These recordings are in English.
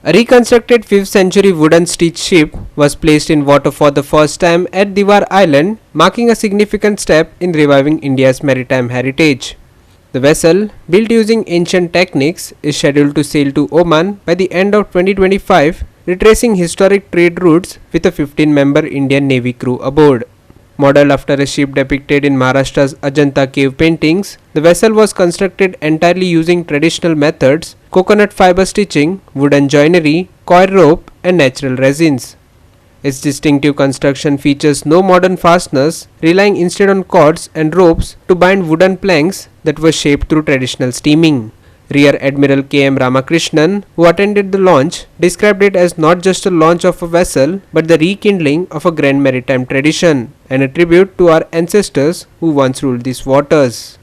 A reconstructed 5th century wooden stitch ship was placed in water for the first time at Divar Island, marking a significant step in reviving India's maritime heritage. The vessel, built using ancient techniques, is scheduled to sail to Oman by the end of 2025, retracing historic trade routes with a 15-member Indian Navy crew aboard. Modeled after a ship depicted in Maharashtra's Ajanta cave paintings, the vessel was constructed entirely using traditional methods: coconut fiber stitching, wooden joinery, coir rope, and natural resins. Its distinctive construction features no modern fasteners, relying instead on cords and ropes to bind wooden planks that were shaped through traditional steaming. Rear Admiral K.M. Ramakrishnan, who attended the launch, described it as not just a launch of a vessel but the rekindling of a grand maritime tradition and a tribute to our ancestors who once ruled these waters.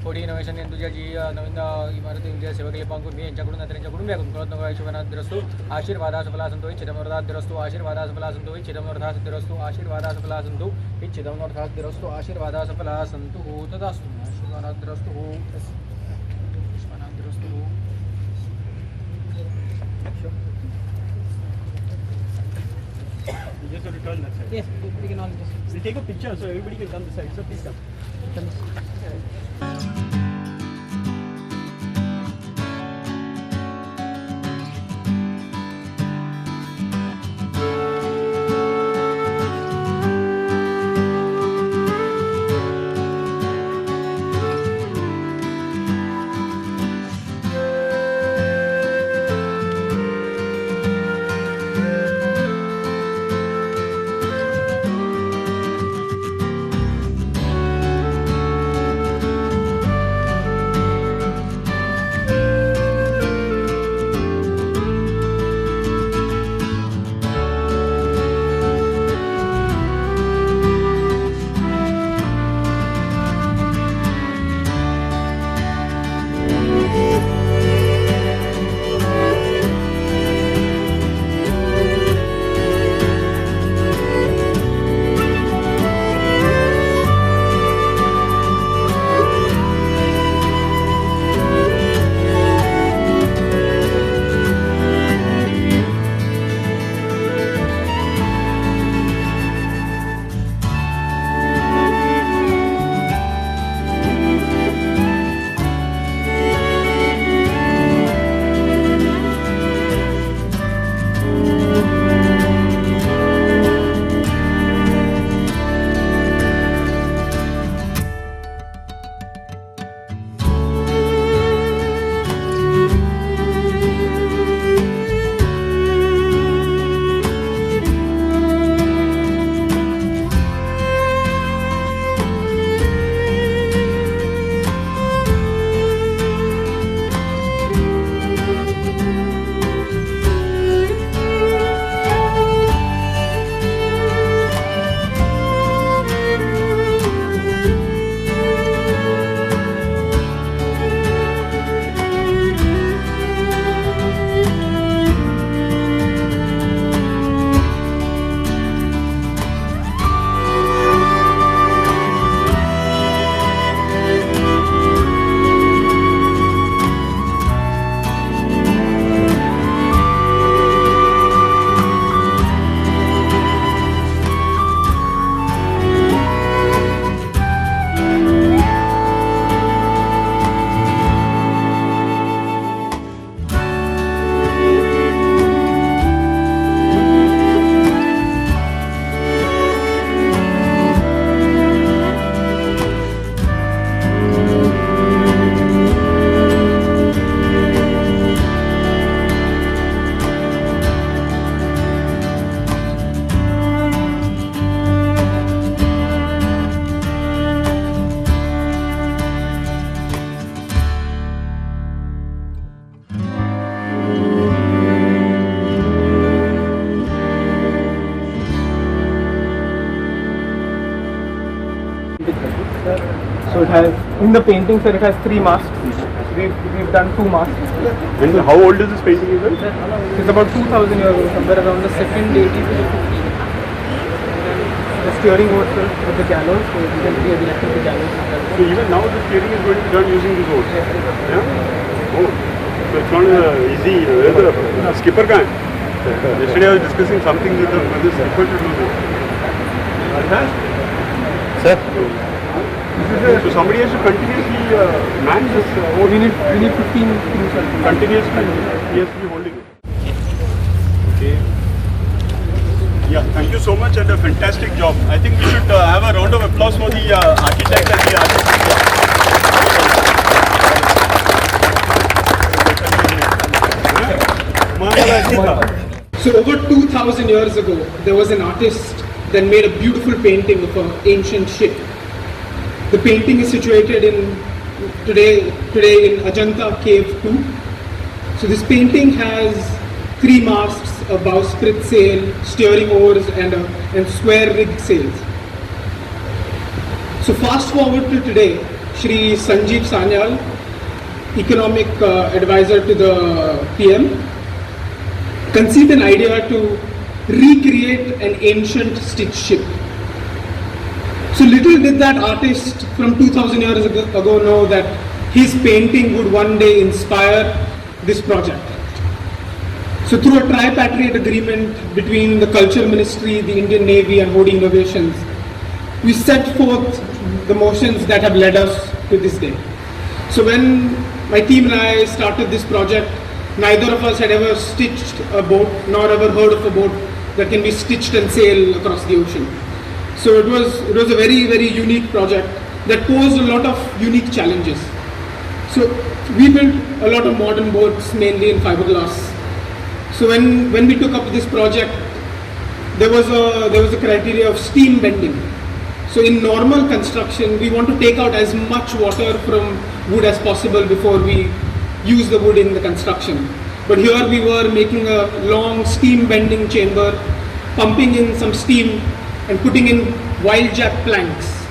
कोटी innovation जी नवीन इमारत India सेवा केली पाहून मी यांच्याकडून त्यांच्या कुटुंबियाकडून कळत आयुष्यवनाद्रस्तू आशीर्वादास फलासंतो आशीर्वादास फलासंतो आशीर्वादास फलासंतो आशीर्वादास फलासंतो तदास्तु आशीर्वादाद्रस्तु Just to return that side. Yes, we can all just. We'll take a picture so everybody can come this side. So please come. So it has, in the painting sir, it has 3 masks. We've done 2 masks. And how old is this painting even? It's about 2000 years old, somewhere around the second 80 to the 15th. The steering was with the gallows, so you can see the left of the gallows. So even now the steering is going to be done using this oars? Yeah? Oh, so it's not easy. Where's the skipper guy? Yesterday I was discussing something with the skipper to do this. Sir, So somebody has to continuously man this oar. We need 15 crews. Continuously he has to be holding it. Okay. Yeah, thank you so much and a fantastic job. I think we should have a round of applause for the architect and the So over 2000 years ago, there was an artist that made a beautiful painting of an ancient ship. The painting is situated in today in Ajanta Cave 2. So this painting has 3 masts, a bowsprit sail, steering oars and square rigged sails. So fast forward to today, Shri Sanjeev Sanyal, economic advisor to the PM, conceived an idea to recreate an ancient stitch ship. So little did that artist from 2000 years ago know that his painting would one day inspire this project. So through a tripartite agreement between the Culture Ministry, the Indian Navy and Modi Innovations, we set forth the motions that have led us to this day. So when my team and I started this project, neither of us had ever stitched a boat, nor ever heard of a boat that can be stitched and sail across the ocean. So it was a very, very unique project that posed a lot of unique challenges. So we built a lot of modern boats, mainly in fiberglass. So when we took up this project, there was a criteria of steam bending. So in normal construction, we want to take out as much water from wood as possible before we use the wood in the construction. But here we were making a long steam bending chamber, pumping in some steam and putting in wild jack planks,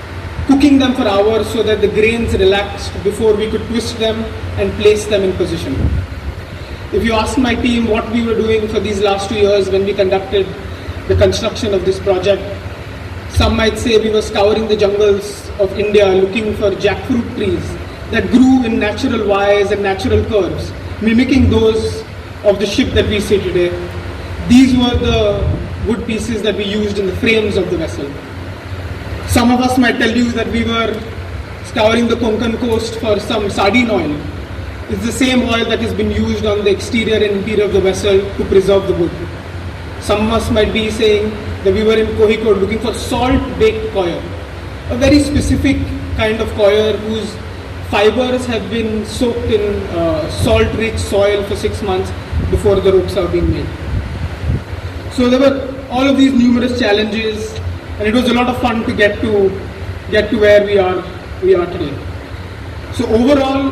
cooking them for hours so that the grains relaxed before we could twist them and place them in position. If you ask my team what we were doing for these last 2 years when we conducted the construction of this project, some might say we were scouring the jungles of India looking for jackfruit trees that grew in natural Ys and natural curves, mimicking those of the ship that we see today. These were the wood pieces that we used in the frames of the vessel. Some of us might tell you that we were scouring the Konkan coast for some sardine oil. It's the same oil that has been used on the exterior and interior of the vessel to preserve the wood. Some of us might be saying that we were in Kohikote looking for salt-baked coir, a very specific kind of coir whose fibers have been soaked in salt-rich soil for 6 months before the ropes are being made. So there were all of these numerous challenges, and it was a lot of fun to get to where we are today. So overall,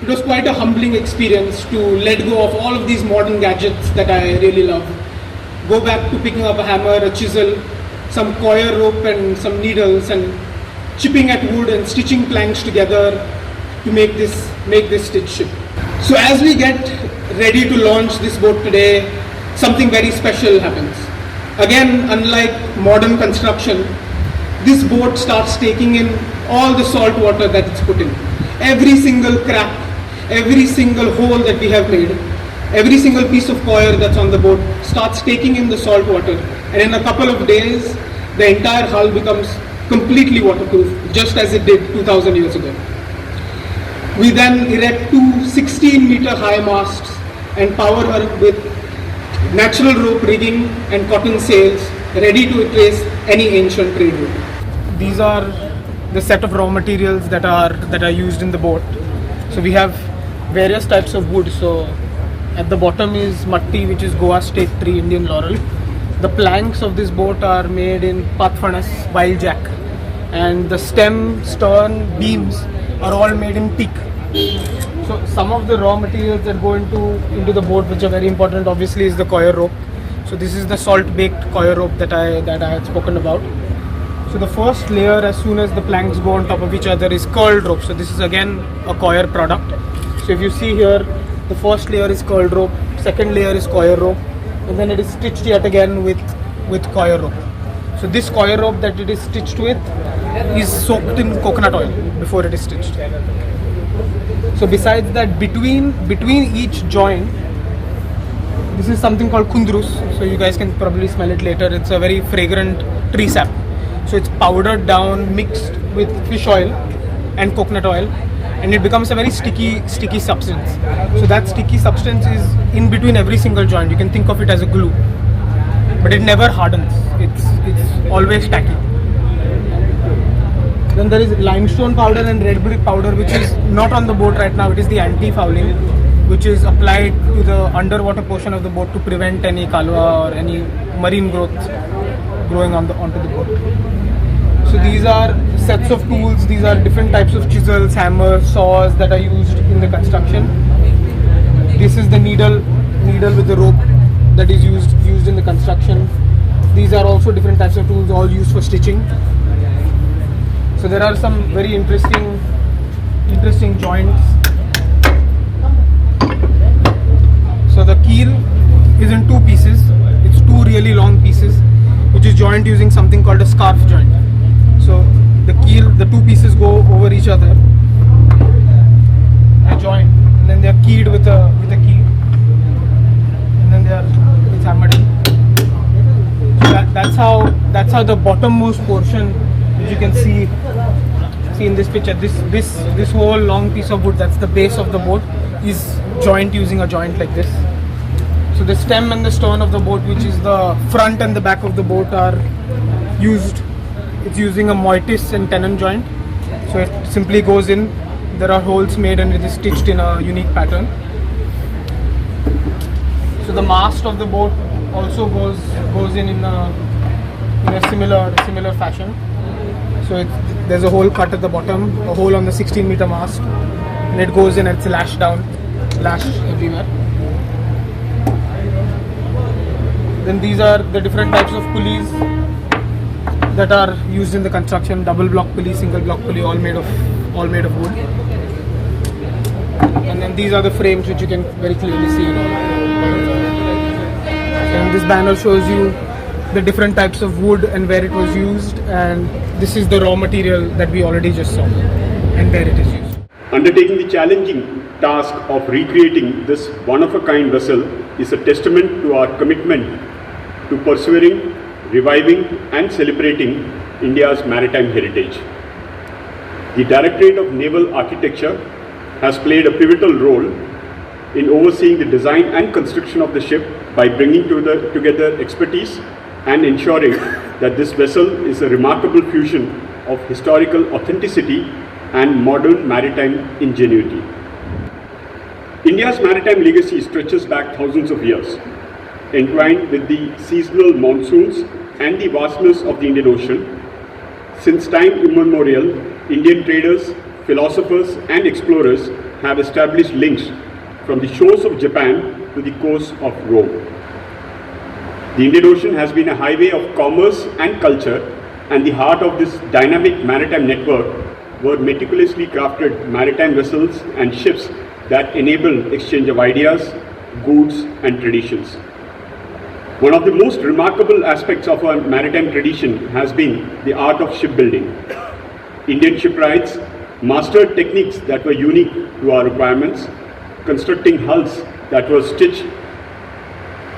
it was quite a humbling experience to let go of all of these modern gadgets that I really love. Go back to picking up a hammer, a chisel, some coir rope and some needles, and chipping at wood and stitching planks together to make this stitch ship. So as we get ready to launch this boat today, something very special happens. Again, unlike modern construction, this boat starts taking in all the salt water that it's put in. Every single crack, every single hole that we have made, every single piece of coir that's on the boat starts taking in the salt water, and in a couple of days, the entire hull becomes completely waterproof, just as it did 2000 years ago. We then erect 2 16-meter high masts and power her with natural rope rigging and cotton sails, ready to replace any ancient trade route. These are the set of raw materials that are used in the boat. So we have various types of wood. So at the bottom is matti, which is Goa state tree, Indian laurel. The planks of this boat are made in patfanas, wild jack, and the stem, stern, beams are all made in teak. So some of the raw materials that go into the boat, which are very important, obviously, is the coir rope. So this is the salt-baked coir rope that I had spoken about. So the first layer, as soon as the planks go on top of each other, is curled rope. So this is again a coir product. So if you see here, the first layer is curled rope, second layer is coir rope, and then it is stitched yet again with coir rope. So this coir rope that it is stitched with is soaked in coconut oil before it is stitched. So besides that, between each joint, this is something called kundrus. So you guys can probably smell it later. It's a very fragrant tree sap. So it's powdered down, mixed with fish oil and coconut oil, and it becomes a very sticky substance. So that sticky substance is in between every single joint. You can think of it as a glue, but it never hardens. It's always tacky. Then there is limestone powder and red brick powder, which is not on the boat right now. It is the anti-fouling, which is applied to the underwater portion of the boat to prevent any kalwa or any marine growth growing onto the boat. So these are sets of tools. These are different types of chisels, hammers, saws that are used in the construction. This is the needle with the rope that is used in the construction. These are also different types of tools, all used for stitching. So there are some very interesting joints. So the keel is in two pieces. It's two really long pieces, which is joined using something called a scarf joint. So the two pieces go over each other, they join, and then they are keyed with a key, and then it's hammered in. So that's how the bottommost portion, which you can see in this picture, this whole long piece of wood, that's the base of the boat, is joined using a joint like this. So the stem and the stern of the boat, which is the front and the back of the boat, are used. It's using a mortise and tenon joint. So it simply goes in. There are holes made and it is stitched in a unique pattern. So the mast of the boat also goes in a similar fashion. So there's a hole cut at the bottom, a hole on the 16-meter mast, and it goes in and it's lashed everywhere. Then these are the different types of pulleys that are used in the construction: double block pulley, single block pulley, all made of wood. And then these are the frames, which you can very clearly see. And this banner shows you the different types of wood and where it was used, and this is the raw material that we already just saw and where it is used. Undertaking the challenging task of recreating this one-of-a-kind vessel is a testament to our commitment to persevering, reviving and celebrating India's maritime heritage. The Directorate of Naval Architecture has played a pivotal role in overseeing the design and construction of the ship by bringing together expertise and ensuring that this vessel is a remarkable fusion of historical authenticity and modern maritime ingenuity. India's maritime legacy stretches back thousands of years, entwined with the seasonal monsoons and the vastness of the Indian Ocean. Since time immemorial, Indian traders, philosophers and explorers have established links from the shores of Japan to the coast of Rome. The Indian Ocean has been a highway of commerce and culture, and the heart of this dynamic maritime network were meticulously crafted maritime vessels and ships that enable exchange of ideas, goods and traditions. One of the most remarkable aspects of our maritime tradition has been the art of shipbuilding. Indian shipwrights mastered techniques that were unique to our requirements, constructing hulls that were stitched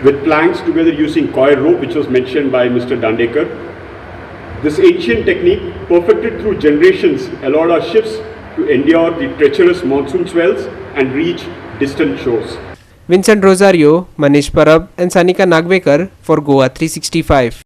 with planks together using coir rope, which was mentioned by Mr. Dandekar. This ancient technique, perfected through generations, allowed our ships to endure the treacherous monsoon swells and reach distant shores. Vincent Rosario, Manish Parab and Sanika Nagvekar for Goa 365.